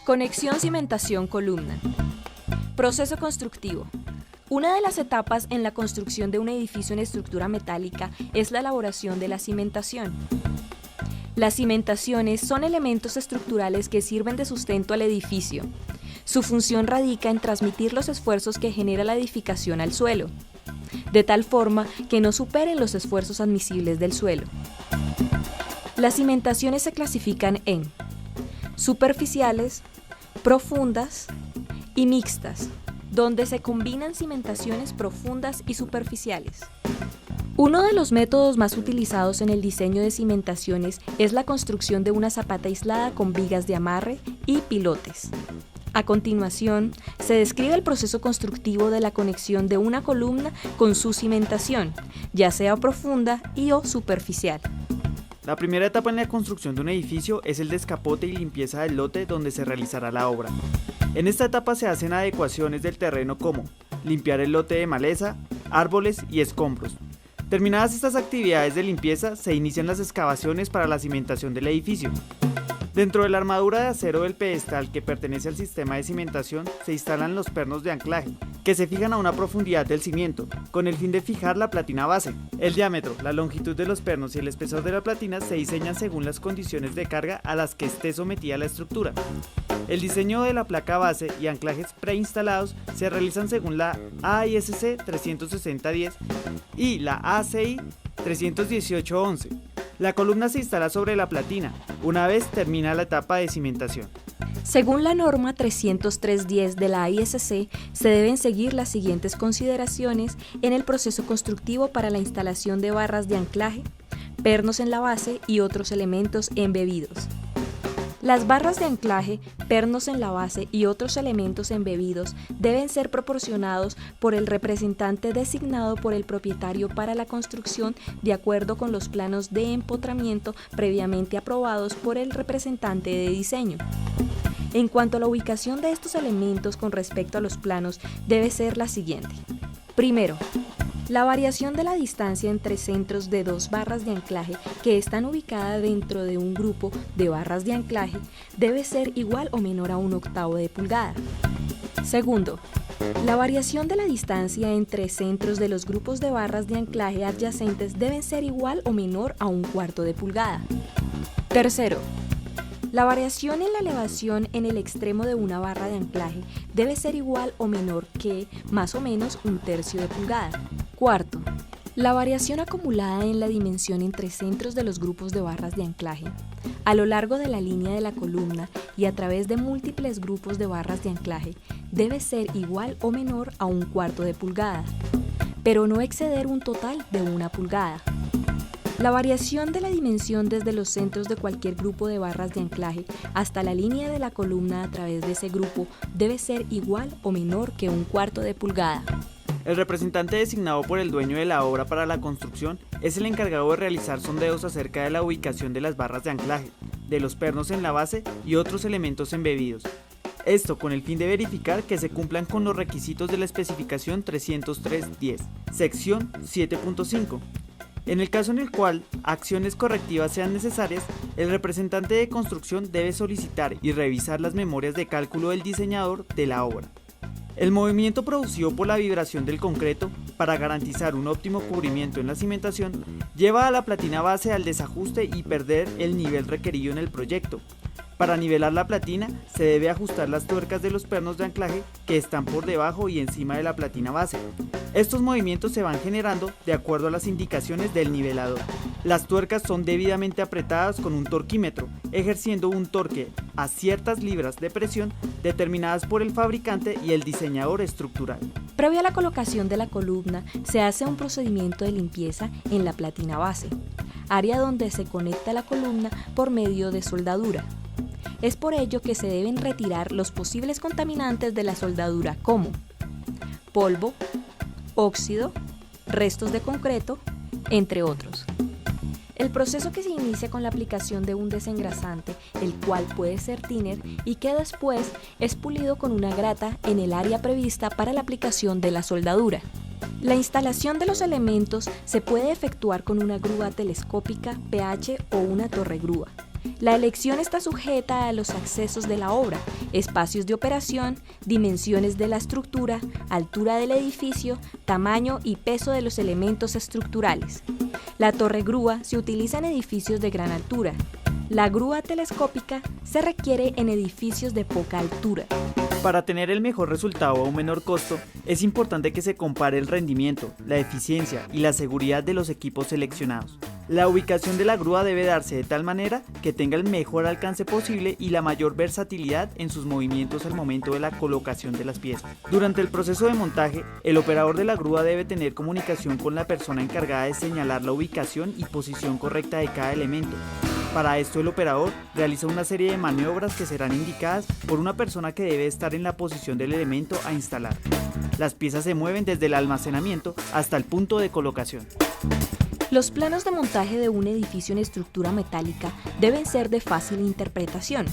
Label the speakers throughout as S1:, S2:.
S1: Conexión cimentación-columna. Proceso constructivo. Una de las etapas en la construcción de un edificio en estructura metálica es la elaboración de la cimentación. Las cimentaciones son elementos estructurales que sirven de sustento al edificio. Su función radica en transmitir los esfuerzos que genera la edificación al suelo, de tal forma que no superen los esfuerzos admisibles del suelo. Las cimentaciones se clasifican en superficiales, profundas y mixtas, donde se combinan cimentaciones profundas y superficiales. Uno de los métodos más utilizados en el diseño de cimentaciones es la construcción de una zapata aislada con vigas de amarre y pilotes. A continuación, se describe el proceso constructivo de la conexión de una columna con su cimentación, ya sea profunda o superficial.
S2: La primera etapa en la construcción de un edificio es el descapote y limpieza del lote donde se realizará la obra. En esta etapa se hacen adecuaciones del terreno como limpiar el lote de maleza, árboles y escombros. Terminadas estas actividades de limpieza, se inician las excavaciones para la cimentación del edificio. Dentro de la armadura de acero del pedestal que pertenece al sistema de cimentación se instalan los pernos de anclaje, que se fijan a una profundidad del cimiento, con el fin de fijar la platina base. El diámetro, la longitud de los pernos y el espesor de la platina se diseñan según las condiciones de carga a las que esté sometida la estructura. El diseño de la placa base y anclajes preinstalados se realizan según la AISC 36010 y la ACI 31811. La columna se instala sobre la platina, una vez termina la etapa de cimentación.
S1: Según la norma 30310 de la ISC, se deben seguir las siguientes consideraciones en el proceso constructivo para la instalación de barras de anclaje, pernos en la base y otros elementos embebidos. Las barras de anclaje, pernos en la base y otros elementos embebidos deben ser proporcionados por el representante designado por el propietario para la construcción de acuerdo con los planos de empotramiento previamente aprobados por el representante de diseño. En cuanto a la ubicación de estos elementos con respecto a los planos, debe ser la siguiente. Primero, la variación de la distancia entre centros de dos barras de anclaje que están ubicadas dentro de un grupo de barras de anclaje debe ser igual o menor a 1/8 de pulgada. Segundo, la variación de la distancia entre centros de los grupos de barras de anclaje adyacentes deben ser igual o menor a 1/4 de pulgada. Tercero, la variación en la elevación en el extremo de una barra de anclaje debe ser igual o menor que más o menos 1/3 de pulgada. Cuarto, la variación acumulada en la dimensión entre centros de los grupos de barras de anclaje a lo largo de la línea de la columna y a través de múltiples grupos de barras de anclaje debe ser igual o menor a 1/4 de pulgada, pero no exceder un total de 1 pulgada. La variación de la dimensión desde los centros de cualquier grupo de barras de anclaje hasta la línea de la columna a través de ese grupo debe ser igual o menor que 1/4 de pulgada.
S2: El representante designado por el dueño de la obra para la construcción es el encargado de realizar sondeos acerca de la ubicación de las barras de anclaje, de los pernos en la base y otros elementos embebidos. Esto con el fin de verificar que se cumplan con los requisitos de la especificación 30310, sección 7.5. En el caso en el cual acciones correctivas sean necesarias, el representante de construcción debe solicitar y revisar las memorias de cálculo del diseñador de la obra. El movimiento producido por la vibración del concreto para garantizar un óptimo cubrimiento en la cimentación lleva a la platina base al desajuste y perder el nivel requerido en el proyecto. Para nivelar la platina se debe ajustar las tuercas de los pernos de anclaje que están por debajo y encima de la platina base. Estos movimientos se van generando de acuerdo a las indicaciones del nivelador. Las tuercas son debidamente apretadas con un torquímetro, ejerciendo un torque a ciertas libras de presión determinadas por el fabricante y el diseñador estructural.
S1: Previo a la colocación de la columna, se hace un procedimiento de limpieza en la platina base, área donde se conecta la columna por medio de soldadura. Es por ello que se deben retirar los posibles contaminantes de la soldadura como polvo, óxido, restos de concreto, entre otros. El proceso que se inicia con la aplicación de un desengrasante, el cual puede ser thinner y que después es pulido con una grata en el área prevista para la aplicación de la soldadura. La instalación de los elementos se puede efectuar con una grúa telescópica PH o una torre grúa. La elección está sujeta a los accesos de la obra, espacios de operación, dimensiones de la estructura, altura del edificio, tamaño y peso de los elementos estructurales. La torre grúa se utiliza en edificios de gran altura. La grúa telescópica se requiere en edificios de poca altura.
S2: Para tener el mejor resultado a un menor costo, es importante que se compare el rendimiento, la eficiencia y la seguridad de los equipos seleccionados. La ubicación de la grúa debe darse de tal manera que tenga el mejor alcance posible y la mayor versatilidad en sus movimientos al momento de la colocación de las piezas. Durante el proceso de montaje, el operador de la grúa debe tener comunicación con la persona encargada de señalar la ubicación y posición correcta de cada elemento. Para esto el operador realiza una serie de maniobras que serán indicadas por una persona que debe estar en la posición del elemento a instalar. Las piezas se mueven desde el almacenamiento hasta el punto de colocación.
S1: Los planos de montaje de un edificio en estructura metálica deben ser de fácil interpretación.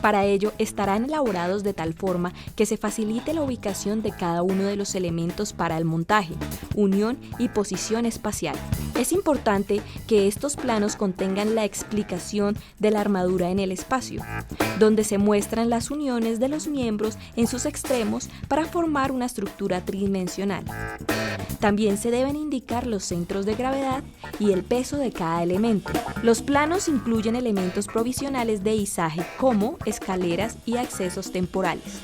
S1: Para ello, estarán elaborados de tal forma que se facilite la ubicación de cada uno de los elementos para el montaje, unión y posición espacial. Es importante que estos planos contengan la explicación de la armadura en el espacio, donde se muestran las uniones de los miembros en sus extremos para formar una estructura tridimensional. También se deben indicar los centros de gravedad y el peso de cada elemento. Los planos incluyen elementos provisionales de izaje como escaleras y accesos temporales.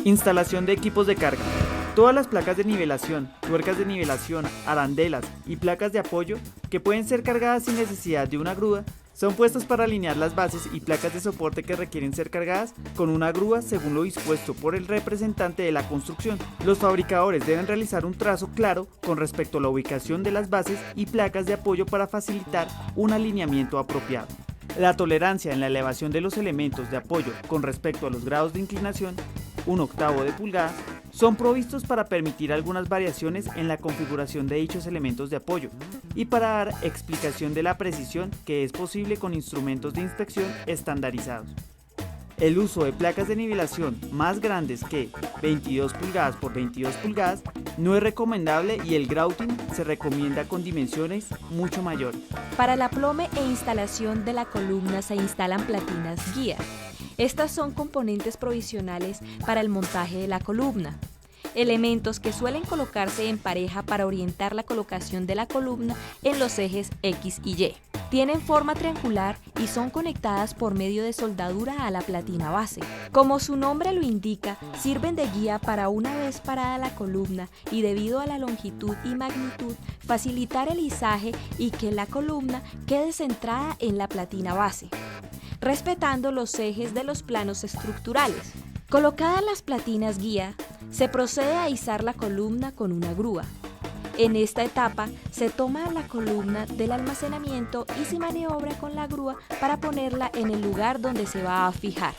S2: Instalación de equipos de carga. Todas las placas de nivelación, tuercas de nivelación, arandelas y placas de apoyo que pueden ser cargadas sin necesidad de una grúa son puestas para alinear las bases y placas de soporte que requieren ser cargadas con una grúa según lo dispuesto por el representante de la construcción. Los fabricadores deben realizar un trazo claro con respecto a la ubicación de las bases y placas de apoyo para facilitar un alineamiento apropiado. La tolerancia en la elevación de los elementos de apoyo con respecto a los grados de inclinación, 1/8 de pulgada, son provistos para permitir algunas variaciones en la configuración de dichos elementos de apoyo y para dar explicación de la precisión que es posible con instrumentos de inspección estandarizados. El uso de placas de nivelación más grandes que 22 pulgadas por 22 pulgadas no es recomendable y el grouting se recomienda con dimensiones mucho mayores.
S1: Para la plome e instalación de la columna se instalan platinas guía. Estas son componentes provisionales para el montaje de la columna. Elementos que suelen colocarse en pareja para orientar la colocación de la columna en los ejes X y Y. Tienen forma triangular y son conectadas por medio de soldadura a la platina base. Como su nombre lo indica, sirven de guía para una vez parada la columna y debido a la longitud y magnitud, facilitar el izaje y que la columna quede centrada en la platina base, respetando los ejes de los planos estructurales. Colocadas las platinas guía, se procede a izar la columna con una grúa. En esta etapa se toma la columna del almacenamiento y se maniobra con la grúa para ponerla en el lugar donde se va a fijar.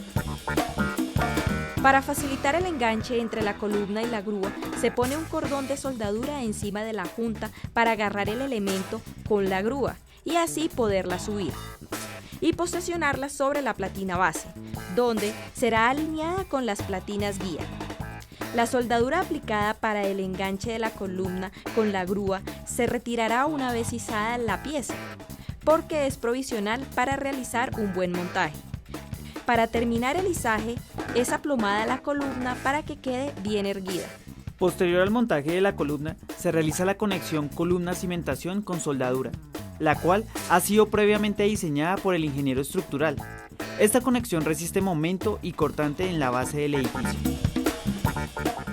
S1: Para facilitar el enganche entre la columna y la grúa, se pone un cordón de soldadura encima de la junta para agarrar el elemento con la grúa y así poderla subir y posicionarla sobre la platina base, donde será alineada con las platinas guía. La soldadura aplicada para el enganche de la columna con la grúa se retirará una vez izada la pieza, porque es provisional para realizar un buen montaje. Para terminar el izaje, es aplomada la columna para que quede bien erguida.
S2: Posterior al montaje de la columna, se realiza la conexión columna-cimentación con soldadura, la cual ha sido previamente diseñada por el ingeniero estructural. Esta conexión resiste momento y cortante en la base del edificio.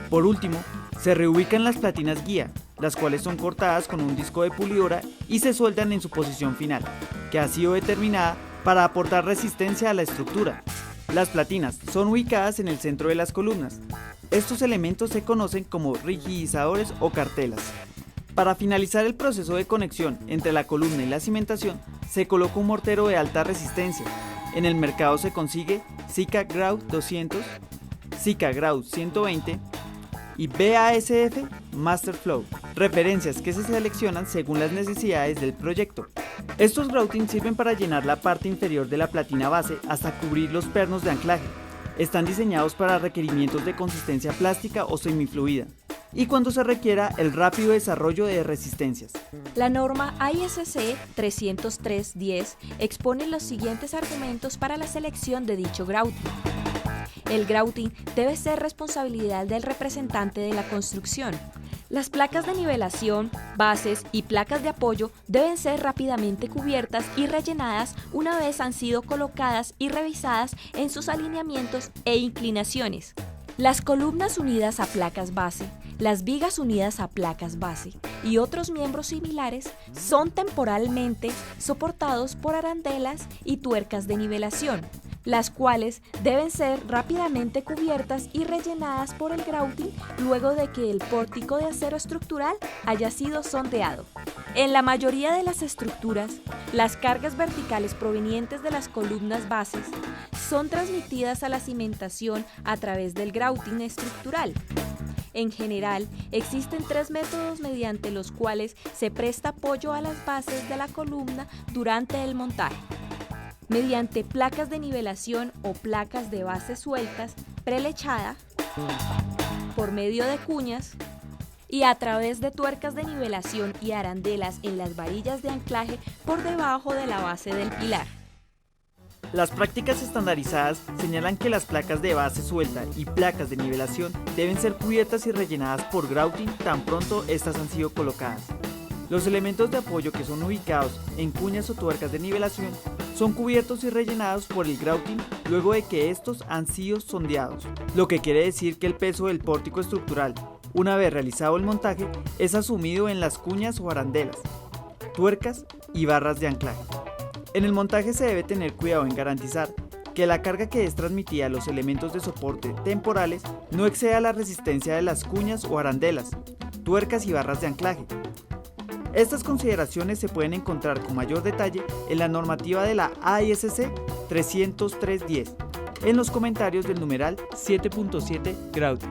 S2: Por último, se reubican las platinas guía, las cuales son cortadas con un disco de pulidora y se sueltan en su posición final, que ha sido determinada para aportar resistencia a la estructura. Las platinas son ubicadas en el centro de las columnas. Estos elementos se conocen como rigidizadores o cartelas. Para finalizar el proceso de conexión entre la columna y la cimentación, se coloca un mortero de alta resistencia. En el mercado se consigue Sika Grout 200, Sika Grout 120 y BASF Masterflow, referencias que se seleccionan según las necesidades del proyecto. Estos grouting sirven para llenar la parte inferior de la platina base hasta cubrir los pernos de anclaje. Están diseñados para requerimientos de consistencia plástica o semifluida. y cuando se requiera el rápido desarrollo de resistencias.
S1: La norma ISC 303-10 expone los siguientes argumentos para la selección de dicho grouting. El grouting debe ser responsabilidad del representante de la construcción. Las placas de nivelación, bases y placas de apoyo deben ser rápidamente cubiertas y rellenadas una vez han sido colocadas y revisadas en sus alineamientos e inclinaciones. Las columnas unidas a placas base, las vigas unidas a placas base y otros miembros similares son temporalmente soportados por arandelas y tuercas de nivelación, las cuales deben ser rápidamente cubiertas y rellenadas por el grouting luego de que el pórtico de acero estructural haya sido sondeado. En la mayoría de las estructuras, las cargas verticales provenientes de las columnas bases son transmitidas a la cimentación a través del grouting estructural. En general, existen 3 métodos mediante los cuales se presta apoyo a las bases de la columna durante el montaje: mediante placas de nivelación o placas de base sueltas prelechada, por medio de cuñas y a través de tuercas de nivelación y arandelas en las varillas de anclaje por debajo de la base del pilar.
S2: Las prácticas estandarizadas señalan que las placas de base suelta y placas de nivelación deben ser cubiertas y rellenadas por grouting tan pronto estas han sido colocadas. Los elementos de apoyo que son ubicados en cuñas o tuercas de nivelación son cubiertos y rellenados por el grouting luego de que estos han sido sondeados, lo que quiere decir que el peso del pórtico estructural, una vez realizado el montaje, es asumido en las cuñas o arandelas, tuercas y barras de anclaje. En el montaje se debe tener cuidado en garantizar que la carga que es transmitida a los elementos de soporte temporales no exceda la resistencia de las cuñas o arandelas, tuercas y barras de anclaje. Estas consideraciones se pueden encontrar con mayor detalle en la normativa de la ISC 303-10, en los comentarios del numeral 7.7 Grouting.